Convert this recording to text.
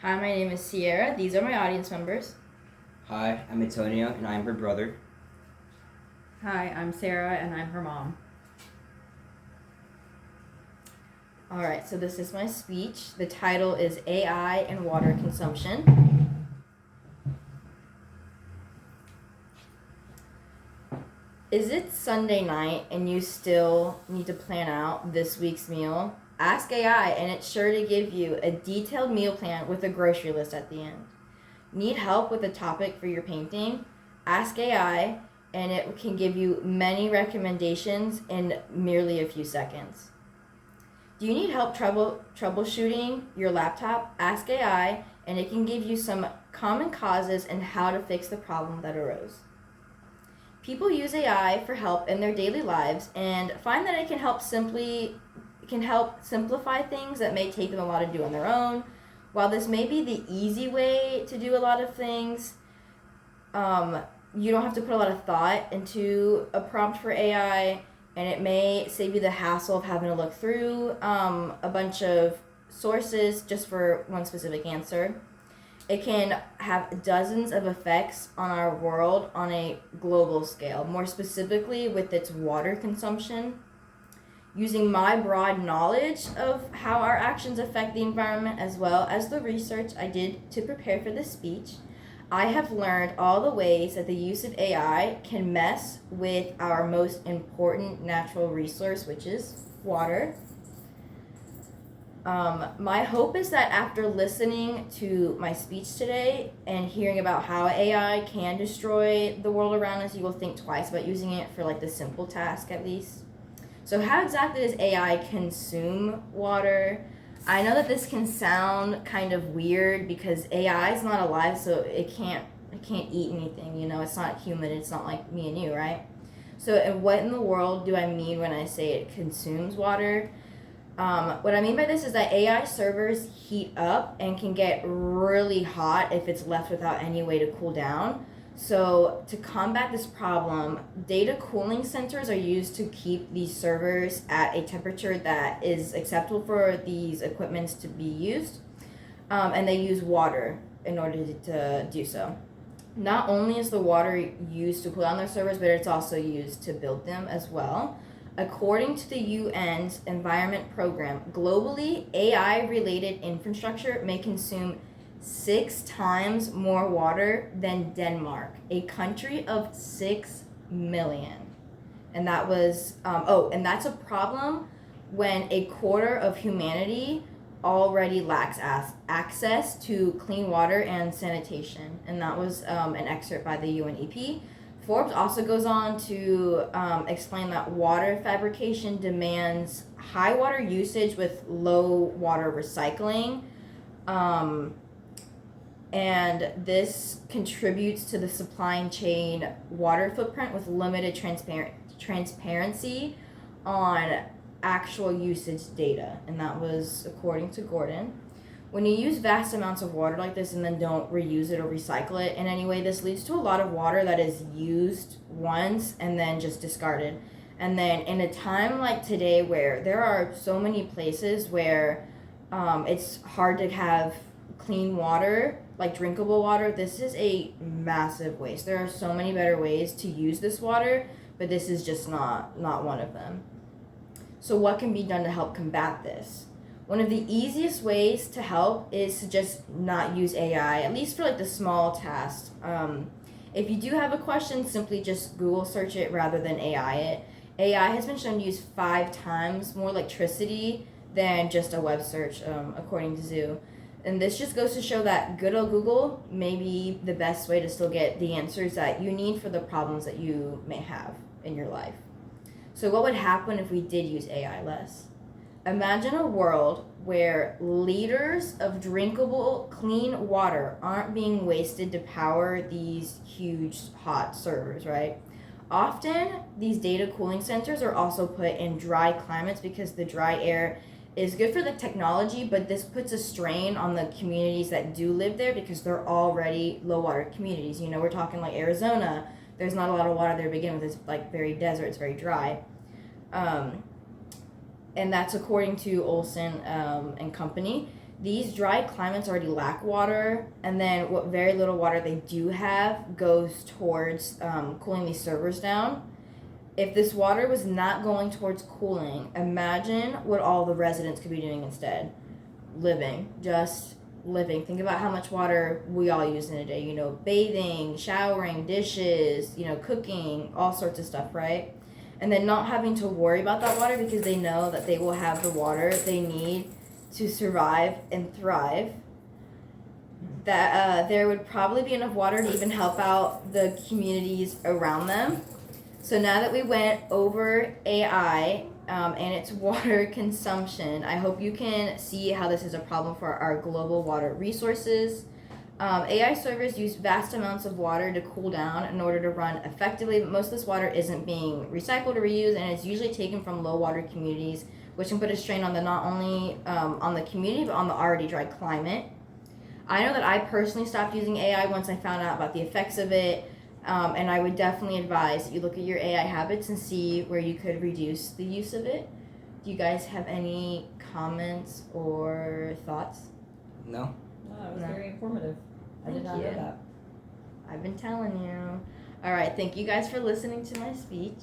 Hi, my name is Sierra. These are my audience members. Hi, I'm Antonio, and I'm her brother. Hi, I'm Sarah, and I'm her mom. All right, so this is my speech. The title is AI and Water Consumption. Is it Sunday night and you still need to plan out this week's meal? Ask AI, and it's sure to give you a detailed meal plan with a grocery list at the end. Need help with a topic for your painting? Ask AI, and it can give you many recommendations in merely a few seconds. Do you need help troubleshooting your laptop? Ask AI, and it can give you some common causes and how to fix the problem that arose. People use AI for help in their daily lives and find that it can help simplify things that may take them a while to do on their own. While this may be the easy way to do a lot of things, you don't have to put a lot of thought into a prompt for AI, and it may save you the hassle of having to look through a bunch of sources just for one specific answer. It can have dozens of effects on our world on a global scale, more specifically with its water consumption. Using my broad knowledge of how our actions affect the environment, as well as the research I did to prepare for this speech, I have learned all the ways that the use of AI can mess with our most important natural resource, which is water. My hope is that after listening to my speech today and hearing about how AI can destroy the world around us, you will think twice about using it for like the simple task at least. So how exactly does AI consume water? I know that this can sound kind of weird because AI is not alive, so it can't eat anything, you know, it's not human, it's not like me and you, right? So and what in the world do I mean when I say it consumes water? What I mean by this is that AI servers heat up and can get really hot if it's left without any way to cool down. So to combat this problem, data cooling sensors are used to keep these servers at a temperature that is acceptable for these equipments to be used. And they use water in order to do so. Not only is the water used to cool down their servers, but it's also used to build them as well. According to the UN's Environment Program, globally, AI-related infrastructure may consume 6 times more water than Denmark, a country of 6 million. And that was, and that's a problem when a quarter of humanity already lacks access to clean water and sanitation. And that was an excerpt by the UNEP. Forbes also goes on to explain that water fabrication demands high water usage with low water recycling. And this contributes to the supply chain water footprint with limited transparency on actual usage data. And that was according to Gordon. When you use vast amounts of water like this and then don't reuse it or recycle it in any way, this leads to a lot of water that is used once and then just discarded. And then in a time like today where there are so many places where it's hard to have clean water, like drinkable water, this is a massive waste. There are so many better ways to use this water, but this is just not one of them. So what can be done to help combat this? One of the easiest ways to help is to just not use AI, at least for like the small tasks. If you do have a question, simply just Google search it rather than AI it. AI has been shown to use 5 times more electricity than just a web search, according to Zoo. And this just goes to show that good old Google may be the best way to still get the answers that you need for the problems that you may have in your life. So what would happen if we did use AI less? Imagine a world where liters of drinkable, clean water aren't being wasted to power these huge hot servers, right? Often, these data cooling sensors are also put in dry climates because the dry air is good for the technology, but this puts a strain on the communities that do live there because they're already low water communities. You know, we're talking like Arizona. There's not a lot of water there to begin with. It's like very desert. It's very dry. And that's according to Olson and company. these dry climates already lack water, and then what very little water they do have goes towards cooling these servers down. If this water was not going towards cooling, imagine what all the residents could be doing instead. Just living. Think about how much water we all use in a day. Bathing, showering, dishes, cooking, all sorts of stuff, right? And then not having to worry about that water because they know that they will have the water they need to survive and thrive. That there would probably be enough water to even help out the communities around them. So now that we went over AI and its water consumption, I hope you can see how this is a problem for our global water resources. AI servers use vast amounts of water to cool down in order to run effectively, but most of this water isn't being recycled or reused, and it's usually taken from low water communities, which can put a strain on not only on the community, but on the already dry climate. I know that I personally stopped using AI once I found out about the effects of it. And I would definitely advise that you look at your AI habits and see where you could reduce the use of it. Do you guys have any comments or thoughts? No? No, it was very informative. I did Thank not you. know that. I've been telling you. All right, thank you guys for listening to my speech.